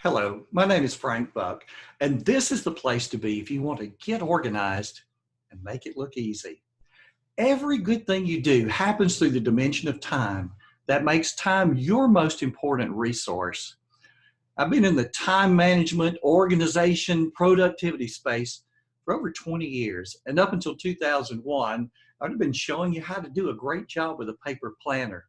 Hello, my name is Frank Buck, and this is the place to be if you want to get organized and make it look easy. Every good thing you do happens through the dimension of time. That makes time your most important resource. I've been in the time management, organization, productivity space for over 20 years, and up until 2001, I've been showing you how to do a great job with a paper planner.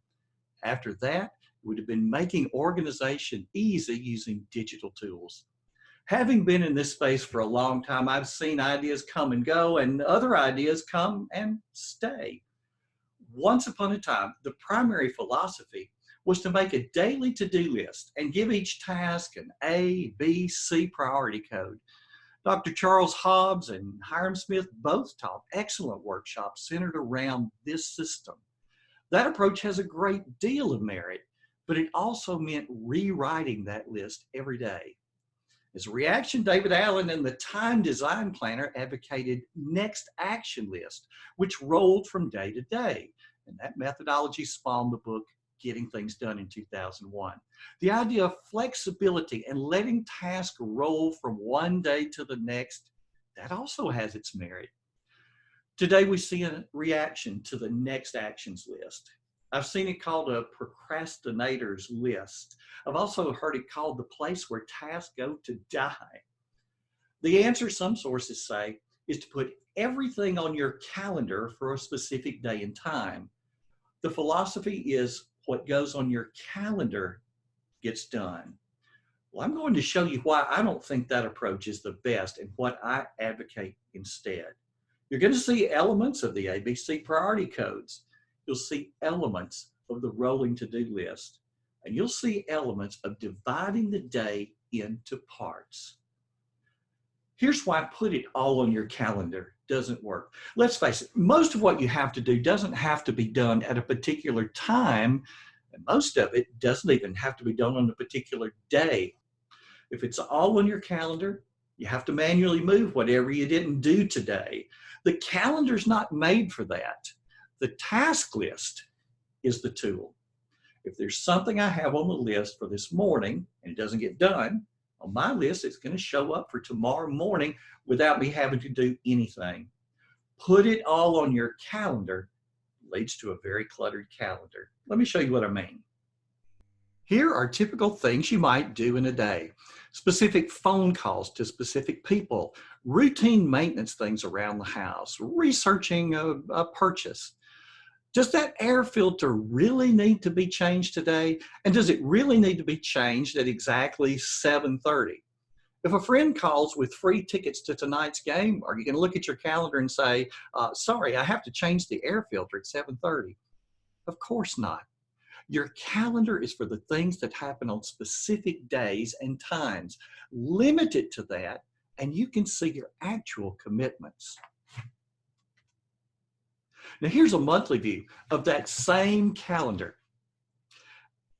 After that, would have been making organization easy using digital tools. Having been in this space for a long time, I've seen ideas come and go and other ideas come and stay. Once upon a time, the primary philosophy was to make a daily to-do list and give each task an A, B, C priority code. Dr. Charles Hobbs and Hiram Smith both taught excellent workshops centered around this system. That approach has a great deal of merit, but it also meant rewriting that list every day. As a reaction, David Allen and the Time Design Planner advocated next action list, which rolled from day to day. And that methodology spawned the book Getting Things Done in 2001. The idea of flexibility and letting tasks roll from one day to the next, that also has its merit. Today we see a reaction to the next actions list. I've seen it called a procrastinator's list. I've also heard it called the place where tasks go to die. The answer, some sources say, is to put everything on your calendar for a specific day and time. The philosophy is what goes on your calendar gets done. Well, I'm going to show you why I don't think that approach is the best and what I advocate instead. You're going to see elements of the ABC priority codes. You'll see elements of the rolling to-do list, and you'll see elements of dividing the day into parts. Here's why put it all on your calendar doesn't work. Let's face it, most of what you have to do doesn't have to be done at a particular time, and most of it doesn't even have to be done on a particular day. If it's all on your calendar, you have to manually move whatever you didn't do today. The calendar's not made for that. The task list is the tool. If there's something I have on the list for this morning and it doesn't get done, on my list it's going to show up for tomorrow morning without me having to do anything. Put it all on your calendar leads to a very cluttered calendar. Let me show you what I mean. Here are typical things you might do in a day. Specific phone calls to specific people, routine maintenance things around the house, researching a purchase. Does that air filter really need to be changed today? And does it really need to be changed at exactly 7:30? If a friend calls with free tickets to tonight's game, are you going to look at your calendar and say, sorry, I have to change the air filter at 7:30? Of course not. Your calendar is for the things that happen on specific days and times. Limit it to that, and you can see your actual commitments. Now here's a monthly view of that same calendar.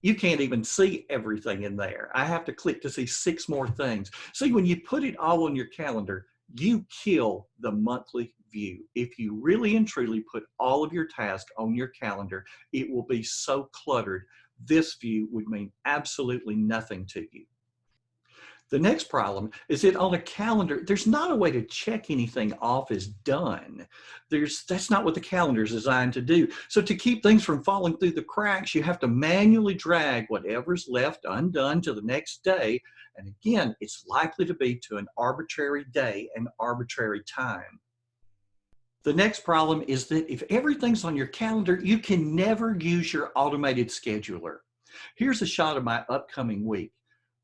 You can't even see everything in there. I have to click to see 6 more things. See, when you put it all on your calendar, you kill the monthly view. If you really and truly put all of your tasks on your calendar, it will be so cluttered, this view would mean absolutely nothing to you. The next problem is that on a calendar, there's not a way to check anything off as done. That's not what the calendar is designed to do. So to keep things from falling through the cracks, you have to manually drag whatever's left undone to the next day. And again, it's likely to be to an arbitrary day and arbitrary time. The next problem is that if everything's on your calendar, you can never use your automated scheduler. Here's a shot of my upcoming week.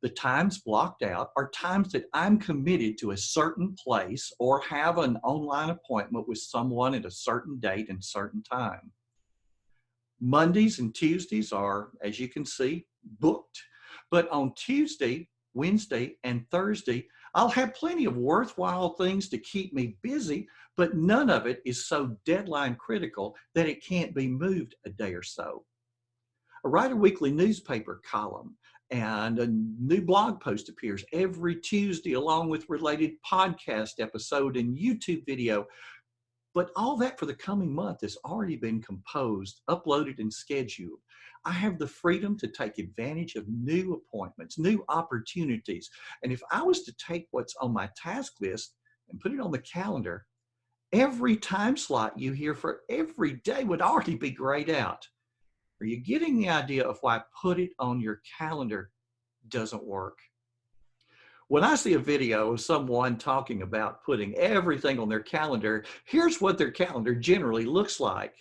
The times blocked out are times that I'm committed to a certain place or have an online appointment with someone at a certain date and certain time. Mondays and Tuesdays are, as you can see, booked. But on Tuesday, Wednesday, and Thursday, I'll have plenty of worthwhile things to keep me busy, but none of it is so deadline critical that it can't be moved a day or so. I write a weekly newspaper column, and a new blog post appears every Tuesday along with related podcast episode and YouTube video. But all that for the coming month has already been composed, uploaded, and scheduled. I have the freedom to take advantage of new appointments, new opportunities. And if I was to take what's on my task list and put it on the calendar, every time slot you hear for every day would already be grayed out. Are you getting the idea of why put it on your calendar doesn't work? When I see a video of someone talking about putting everything on their calendar, here's what their calendar generally looks like.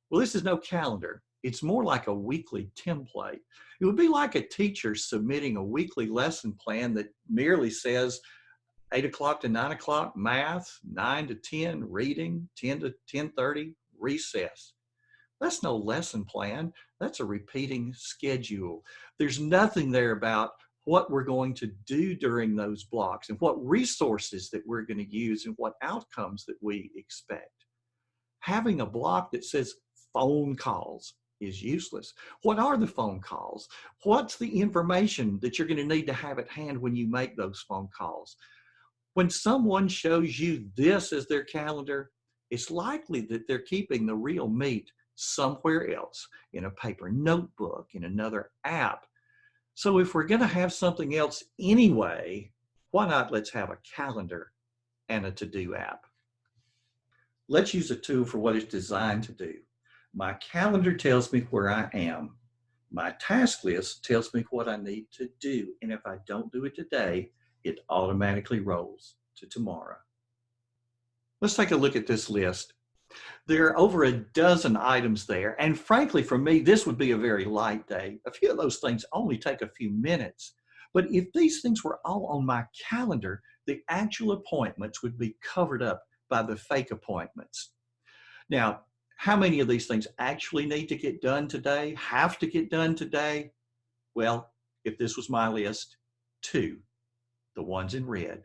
Well, this is no calendar. It's more like a weekly template. It would be like a teacher submitting a weekly lesson plan that merely says 8 o'clock to 9 o'clock, math, 9 to 10, reading, 10 to 10:30, recess. That's no lesson plan. That's a repeating schedule. There's nothing there about what we're going to do during those blocks and what resources that we're going to use and what outcomes that we expect. Having a block that says phone calls is useless. What are the phone calls? What's the information that you're going to need to have at hand when you make those phone calls? When someone shows you this as their calendar, it's likely that they're keeping the real meat somewhere else, in a paper notebook, in another app. So if we're going to have something else anyway, why not let's have a calendar and a to-do app? Let's use a tool for what it's designed to do. My calendar tells me where I am. My task list tells me what I need to do. And if I don't do it today, it automatically rolls to tomorrow. Let's take a look at this list. There are over a dozen items there. And frankly, for me, this would be a very light day. A few of those things only take a few minutes. But if these things were all on my calendar, the actual appointments would be covered up by the fake appointments. Now, how many of these things actually need to get done today, have to get done today? Well, if this was my list, 2, the ones in red.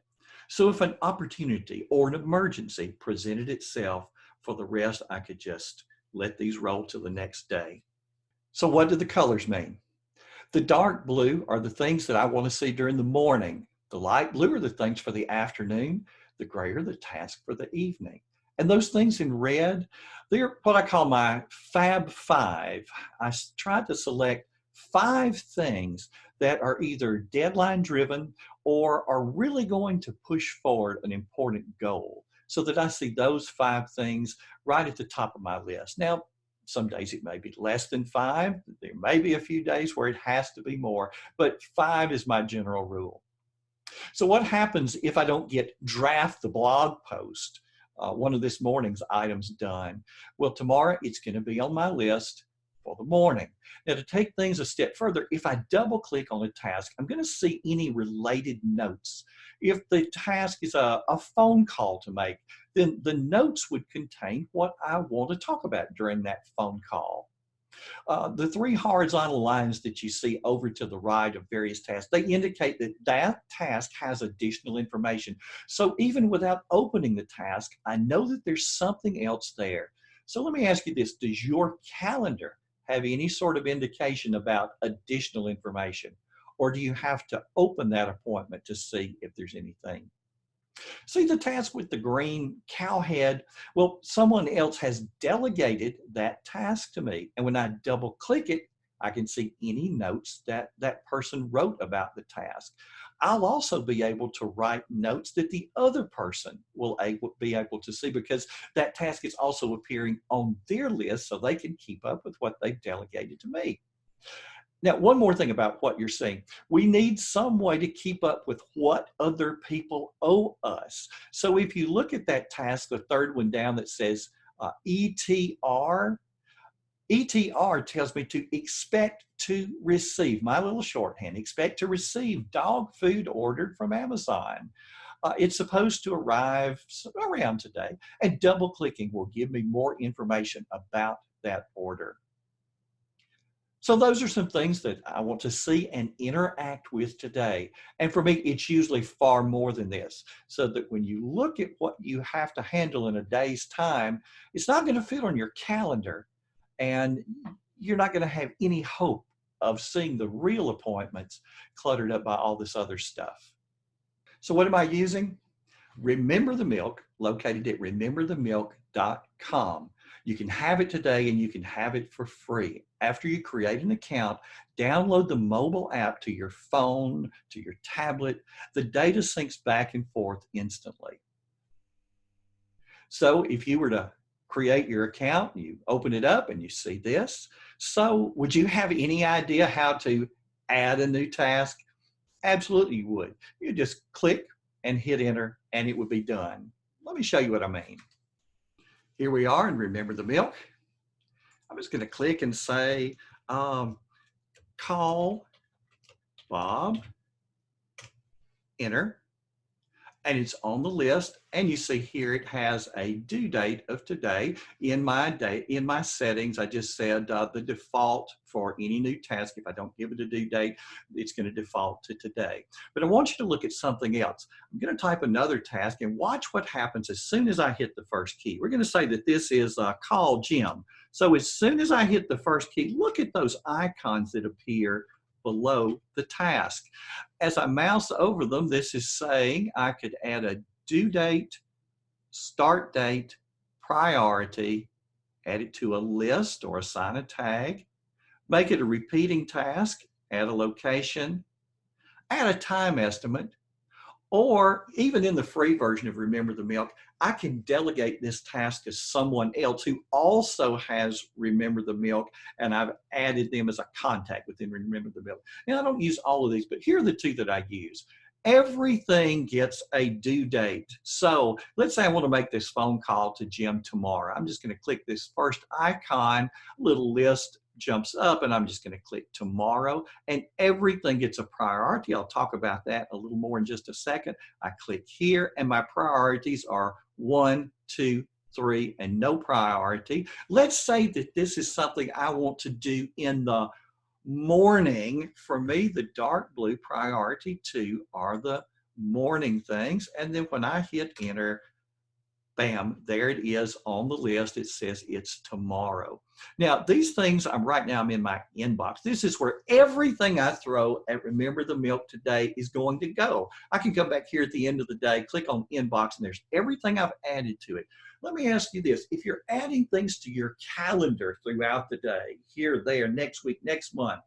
So if an opportunity or an emergency presented itself, for the rest, I could just let these roll to the next day. So what do the colors mean? The dark blue are the things that I want to see during the morning. The light blue are the things for the afternoon. The gray are the tasks for the evening. And those things in red, they're what I call my Fab Five. I tried to select 5 things that are either deadline driven or are really going to push forward an important goal, so that I see those 5 things right at the top of my list. Now, some days it may be less than 5. There may be a few days where it has to be more, but 5 is my general rule. So what happens if I don't get draft the blog post, one of this morning's items done? Well, tomorrow it's going to be on my list for the morning. Now, to take things a step further, if I double click on a task, I'm going to see any related notes. If the task is a phone call to make, then the notes would contain what I want to talk about during that phone call. The 3 horizontal lines that you see over to the right of various tasks, they indicate that that task has additional information. So even without opening the task, I know that there's something else there. So let me ask you this: does your calendar have any sort of indication about additional information? Or do you have to open that appointment to see if there's anything? See the task with the green cow head? Well, someone else has delegated that task to me. And when I double click it, I can see any notes that that person wrote about the task. I'll also be able to write notes that the other person will be able to see, because that task is also appearing on their list so they can keep up with what they've delegated to me. Now, one more thing about what you're saying. We need some way to keep up with what other people owe us. So if you look at that task, the third one down that says ETR, ETR tells me to expect to receive, my little shorthand, expect to receive dog food ordered from Amazon. It's supposed to arrive around today, and double clicking will give me more information about that order. So those are some things that I want to see and interact with today. And for me, it's usually far more than this. So that when you look at what you have to handle in a day's time, it's not going to fit on your calendar, and you're not going to have any hope of seeing the real appointments cluttered up by all this other stuff. So what am I using? Remember the Milk, located at rememberthemilk.com. You can have it today and you can have it for free. After you create an account, download the mobile app to your phone, to your tablet. The data syncs back and forth instantly. So if you were to create your account, you open it up and you see this. So would you have any idea how to add a new task? Absolutely you would. You just click and hit enter and it would be done. Let me show you what I mean. Here we are and Remember the Milk. I'm just going to click and say, call Bob, enter, and it's on the list. And you see here it has a due date of today. In my settings, I just said the default for any new task, if I don't give it a due date, it's going to default to today. But I want you to look at something else. I'm going to type another task and watch what happens as soon as I hit the first key. We're going to say that this is call Jim. So as soon as I hit the first key, look at those icons that appear below the task. As I mouse over them, this is saying I could add a due date, start date, priority, add it to a list or assign a tag, make it a repeating task, add a location, add a time estimate, or even in the free version of Remember the Milk, I can delegate this task to someone else who also has Remember the Milk, and I've added them as a contact within Remember the Milk. Now, I don't use all of these, but here are the two that I use. Everything gets a due date. So let's say I want to make this phone call to Jim tomorrow. I'm just going to click this first icon, little list jumps up, and I'm just going to click tomorrow, and everything gets a priority. I'll talk about that a little more in just a second. I click here and my priorities are 1, 2, 3, and no priority. Let's say that this is something I want to do in the morning. For me, the dark blue priority 2 are the morning things, and then when I hit enter, bam, there it is on the list. It says it's tomorrow. Now, these things, I'm in my inbox. This is where everything I throw at Remember the Milk today is going to go. I can come back here at the end of the day, click on inbox, and there's everything I've added to it. Let me ask you this. If you're adding things to your calendar throughout the day, here, there, next week, next month,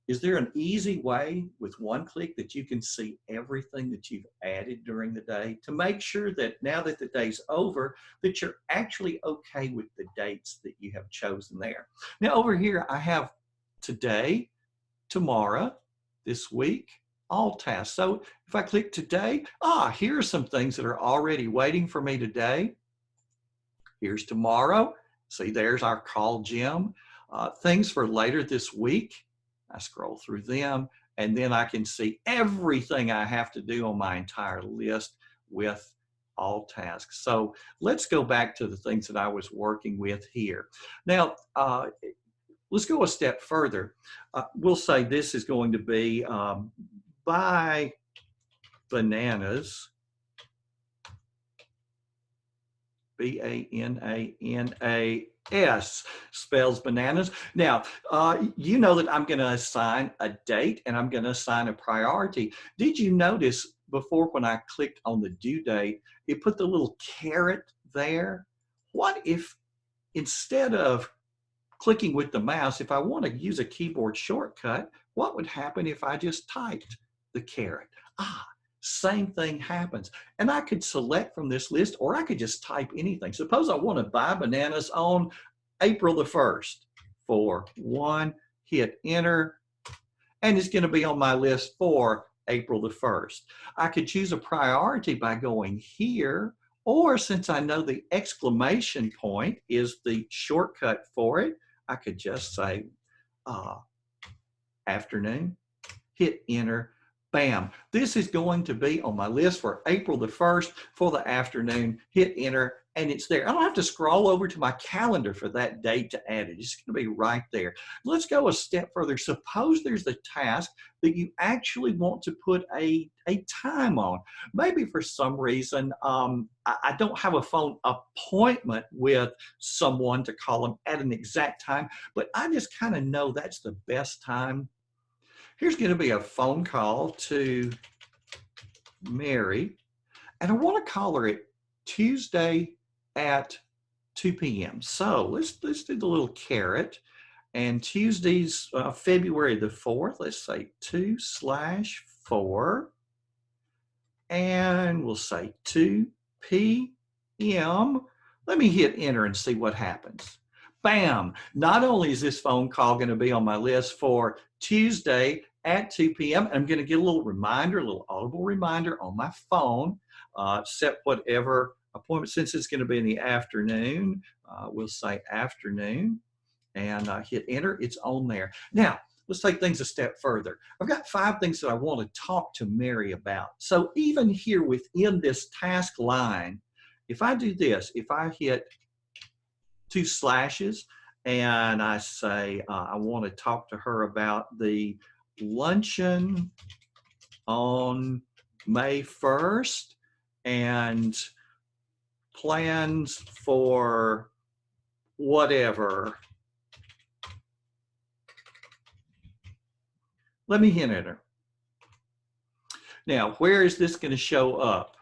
is there an easy way with one click that you can see everything that you've added during the day to make sure that now that the day's over, that you're actually okay with the dates that you have chosen there? Now over here, I have today, tomorrow, this week, all tasks. So if I click today, here are some things that are already waiting for me today. Here's tomorrow. See, there's our call Jim. Things for later this week. I scroll through them, and then I can see everything I have to do on my entire list with all tasks. So let's go back to the things that I was working with here. Now, let's go a step further. We'll say this is going to be buy bananas, B-A-N-A-N-A-S, spells bananas. Now, you know that I'm going to assign a date and I'm going to assign a priority. Did you notice before when I clicked on the due date, it put the little caret there? What if instead of clicking with the mouse, if I want to use a keyboard shortcut, what would happen if I just typed the caret? Same thing happens. And I could select from this list, or I could just type anything. Suppose I want to buy bananas on April the 1st. For 1, hit enter, and it's going to be on my list for April the 1st. I could choose a priority by going here, or since I know the exclamation point is the shortcut for it, I could just say afternoon, hit enter, bam. This is going to be on my list for April the 1st for the afternoon, hit enter, and it's there. I don't have to scroll over to my calendar for that date to add it. It's going to be right there. Let's go a step further. Suppose there's a task that you actually want to put a time on. Maybe for some reason, I don't have a phone appointment with someone to call them at an exact time, but I just kind of know that's the best time. Here's going to be a phone call to Mary, And I want to color it Tuesday at 2 p.m. So let's do the little caret. And Tuesday's February the 4th. Let's say 2/4. And we'll say 2 p.m. Let me hit enter and see what happens. Bam! Not only is this phone call going to be on my list for Tuesday at 2 p.m., I'm going to get a little reminder, a little audible reminder on my phone. Set whatever appointment, since it's going to be in the afternoon, we'll say afternoon, and hit enter. It's on there. Now, let's take things a step further. I've got 5 things that I want to talk to Mary about. So even here within this task line, if I do this, if I hit 2 slashes and I say I want to talk to her about the luncheon on May 1st and plans for whatever. Let me hit enter. Now, where is this going to show up?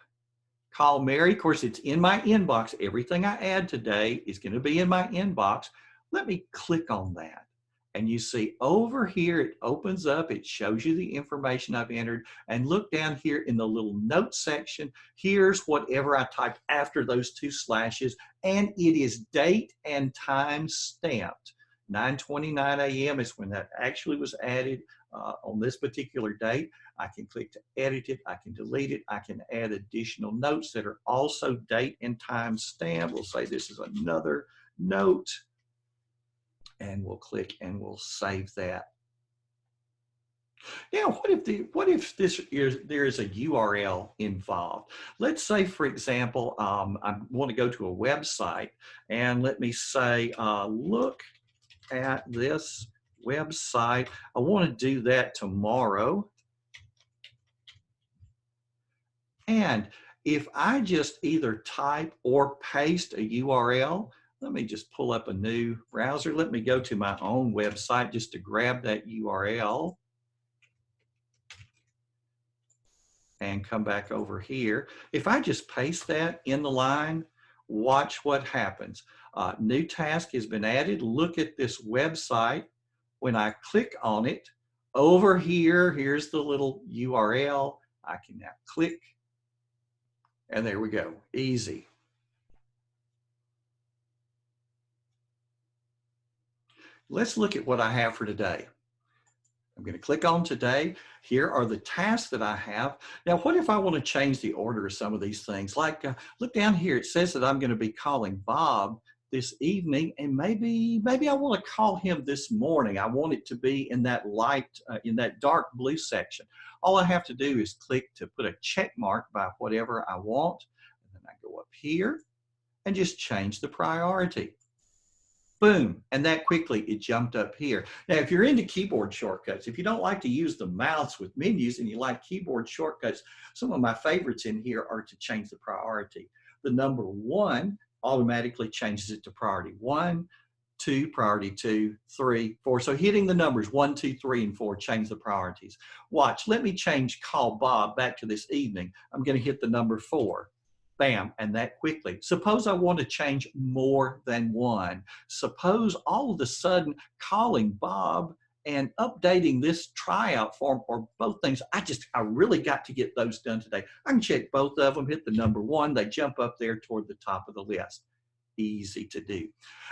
Call Mary. Of course, it's in my inbox. Everything I add today is going to be in my inbox. Let me click on that. And you see over here, it opens up. It shows you the information I've entered. And look down here in the little note section. Here's whatever I typed after those 2 slashes. And it is date and time stamped. 9:29 a.m. is when that actually was added on this particular date. I can click to edit it. I can delete it. I can add additional notes that are also date and time stamped. We'll say this is another note. And we'll click and we'll save that. Now, what if there is a URL involved? Let's say, for example, I want to go to a website, and let me say, look at this website. I want to do that tomorrow. And if I just either type or paste a URL, let me just pull up a new browser. Let me go to my own website just to grab that URL and come back over here. If I just paste that in the line, watch what happens. New task has been added. Look at this website. When I click on it, over here, here's the little URL. I can now click, and there we go. Easy. Let's look at what I have for today. I'm going to click on today. Here are the tasks that I have. Now, what if I want to change the order of some of these things? Like, look down here. It says that I'm going to be calling Bob this evening, and maybe I want to call him this morning. I want it to be in that light, in that dark blue section. All I have to do is click to put a check mark by whatever I want. And then I go up here and just change the priority. Boom, and that quickly it jumped up here. Now, if you're into keyboard shortcuts, if you don't like to use the mouse with menus and you like keyboard shortcuts, some of my favorites in here are to change the priority. The number 1 automatically changes it to priority 1, 2, priority 2, 3, 4. So hitting the numbers 1, 2, 3, and 4 change the priorities. Watch, let me change call Bob back to this evening. I'm going to hit the number 4. Bam, and that quickly. Suppose I want to change more than 1. Suppose all of a sudden calling Bob and updating this tryout form, or both things, I really got to get those done today. I can check both of them, hit the number 1, they jump up there toward the top of the list. Easy to do.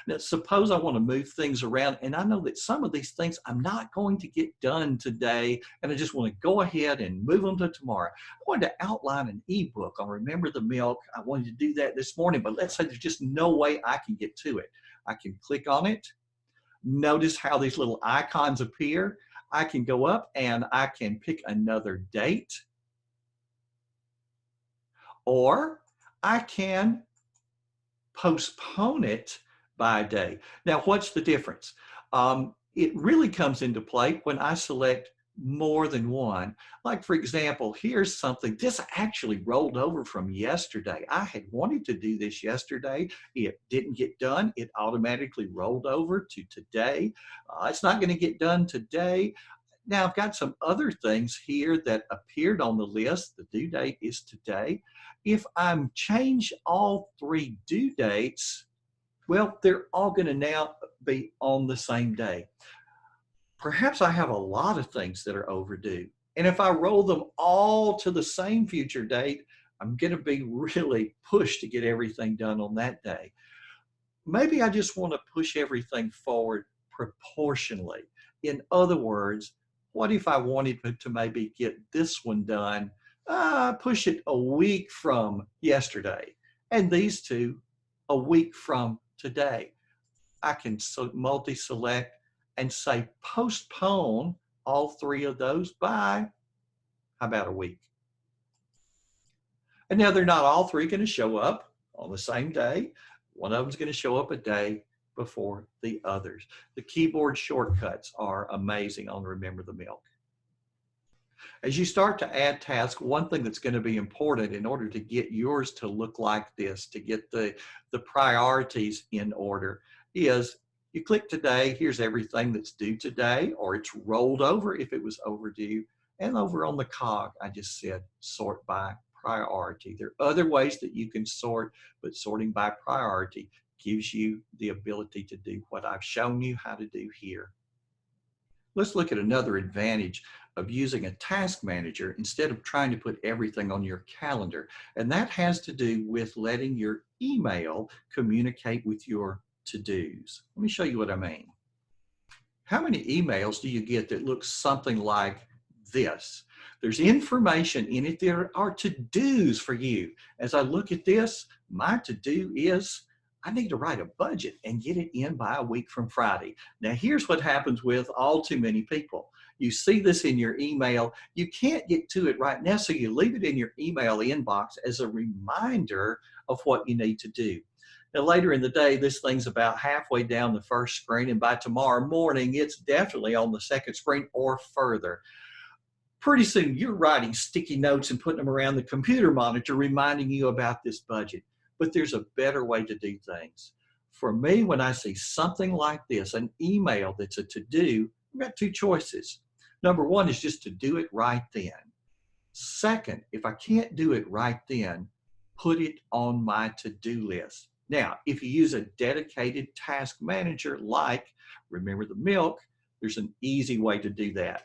Now, suppose I want to move things around, and I know that some of these things I'm not going to get done today, and I just want to go ahead and move them to tomorrow. I wanted to outline an ebook on Remember the Milk. I wanted to do that this morning, but let's say there's just no way I can get to it. I can click on it. Notice how these little icons appear. I can go up and I can pick another date, or I can postpone it by a day. Now, what's the difference? It really comes into play when I select more than 1. Like, for example, here's something. This actually rolled over from yesterday. I had wanted to do this yesterday. It didn't get done. It automatically rolled over to today. It's not going to get done today. Now, I've got some other things here that appeared on the list. The due date is today. If I'm change all three due dates, well, they're all going to now be on the same day. Perhaps I have a lot of things that are overdue. And if I roll them all to the same future date, I'm going to be really pushed to get everything done on that day. Maybe I just want to push everything forward proportionally. In other words, what if I wanted to maybe get this one done, push it a week from yesterday, and these two a week from today? I can multi-select and say postpone all three of those by, how about a week? And now they're not all three going to show up on the same day. One of them is going to show up a day before the others. The keyboard shortcuts are amazing on Remember the Milk. As you start to add tasks, one thing that's going to be important in order to get yours to look like this, to get the priorities in order, is you click today, here's everything that's due today, or it's rolled over if it was overdue. And over on the cog, I just said sort by priority. There are other ways that you can sort, but sorting by priority gives you the ability to do what I've shown you how to do here. Let's look at another advantage of using a task manager instead of trying to put everything on your calendar. And that has to do with letting your email communicate with your to-dos. Let me show you what I mean. How many emails do you get that looks something like this? There's information in it. There are to-dos for you. As I look at this, my to-do is I need to write a budget and get it in by a week from Friday. Now, here's what happens with all too many people. You see this in your email. You can't get to it right now, so you leave it in your email inbox as a reminder of what you need to do. Now, later in the day, this thing's about halfway down the first screen, and by tomorrow morning, it's definitely on the second screen or further. Pretty soon, you're writing sticky notes and putting them around the computer monitor, reminding you about this budget. But there's a better way to do things. For me, when I see something like this, an email that's a to-do, I've got two choices. Number one is just to do it right then. Second, if I can't do it right then, put it on my to-do list. Now, if you use a dedicated task manager like Remember the Milk, there's an easy way to do that.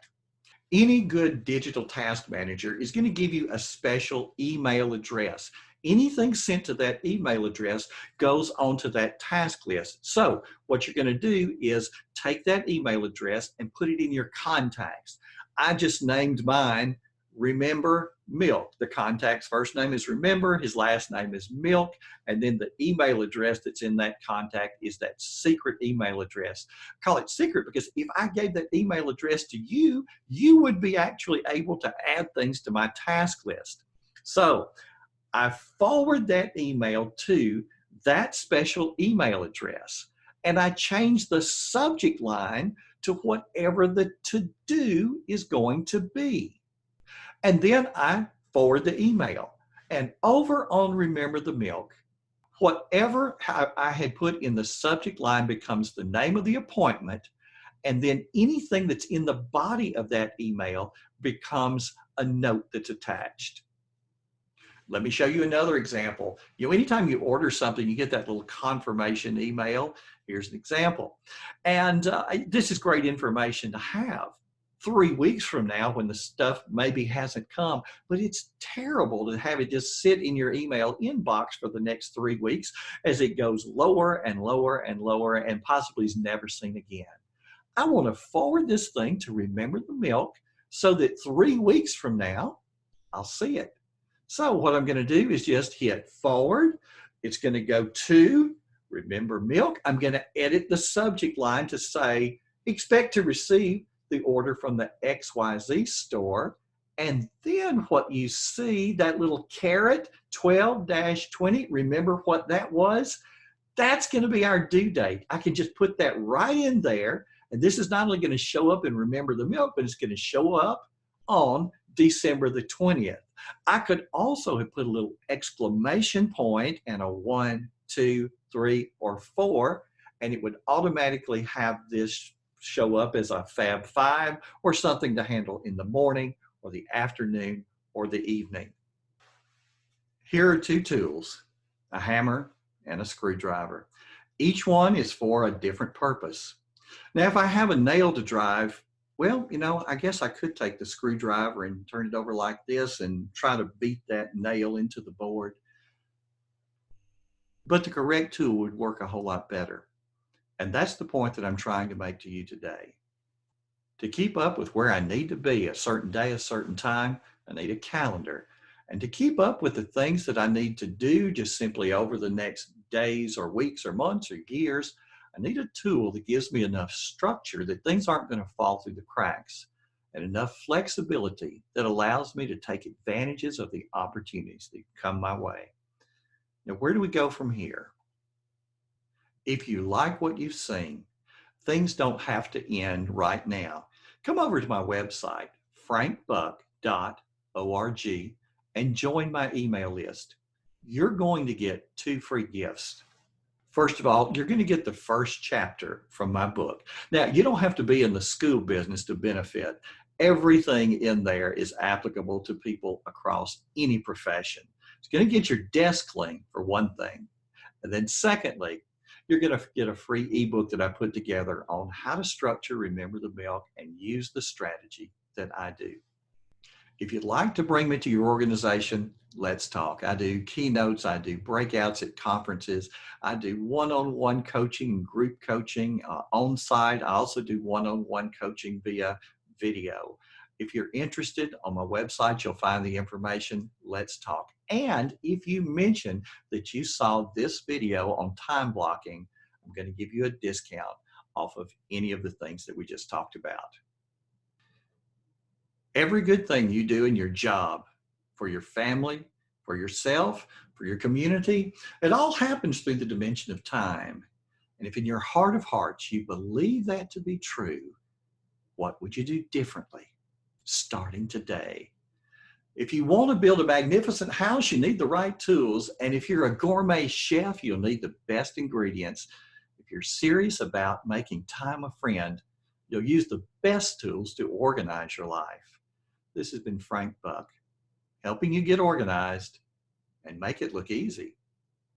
Any good digital task manager is going to give you a special email address. Anything sent to that email address goes onto that task list. So what you're going to do is take that email address and put it in your contacts. I just named mine Remember Milk. The contact's first name is Remember, his last name is Milk, and then the email address that's in that contact is that secret email address. I call it secret because if I gave that email address to you, you would be actually able to add things to my task list. So I forward that email to that special email address, and I change the subject line to whatever the to-do is going to be. And then I forward the email. And over on Remember the Milk, whatever I had put in the subject line becomes the name of the appointment, and then anything that's in the body of that email becomes a note that's attached. Let me show you another example. Anytime you order something, you get that little confirmation email. Here's an example. And this is great information to have 3 weeks from now when the stuff maybe hasn't come, but it's terrible to have it just sit in your email inbox for the next 3 weeks as it goes lower and lower and lower and possibly is never seen again. I want to forward this thing to Remember the Milk so that 3 weeks from now, I'll see it. So what I'm going to do is just hit forward. It's going to go to Remember Milk. I'm going to edit the subject line to say, expect to receive the order from the XYZ store. And then what you see, that little caret 12-20, remember what that was? That's going to be our due date. I can just put that right in there. And this is not only going to show up in Remember the Milk, but it's going to show up on December the 20th. I could also have put a little exclamation point and a 1, 2, 3, or 4, and it would automatically have this show up as a Fab Five or something to handle in the morning or the afternoon or the evening. Here are two tools, a hammer and a screwdriver. Each one is for a different purpose. Now, if I have a nail to drive, well, I guess I could take the screwdriver and turn it over like this and try to beat that nail into the board. But the correct tool would work a whole lot better. And that's the point that I'm trying to make to you today. To keep up with where I need to be a certain day, a certain time, I need a calendar. And to keep up with the things that I need to do just simply over the next days or weeks or months or years, I need a tool that gives me enough structure that things aren't going to fall through the cracks and enough flexibility that allows me to take advantages of the opportunities that come my way. Now, where do we go from here? If you like what you've seen, things don't have to end right now. Come over to my website, frankbuck.org, and join my email list. You're going to get 2 free gifts. First of all, you're going to get the first chapter from my book. Now, you don't have to be in the school business to benefit. Everything in there is applicable to people across any profession. It's going to get your desk clean, for one thing. And then secondly, you're going to get a free ebook that I put together on how to structure Remember the Milk and use the strategy that I do. If you'd like to bring me to your organization, let's talk. I do keynotes, I do breakouts at conferences, I do one-on-one coaching, group coaching on site. I also do one-on-one coaching via video. If you're interested, on my website, you'll find the information. Let's talk. And if you mention that you saw this video on time blocking, I'm going to give you a discount off of any of the things that we just talked about. Every good thing you do in your job, for your family, for yourself, for your community, it all happens through the dimension of time. And if in your heart of hearts you believe that to be true, what would you do differently starting today? If you want to build a magnificent house, you need the right tools. And if you're a gourmet chef, you'll need the best ingredients. If you're serious about making time a friend, you'll use the best tools to organize your life. This has been Frank Buck, helping you get organized and make it look easy.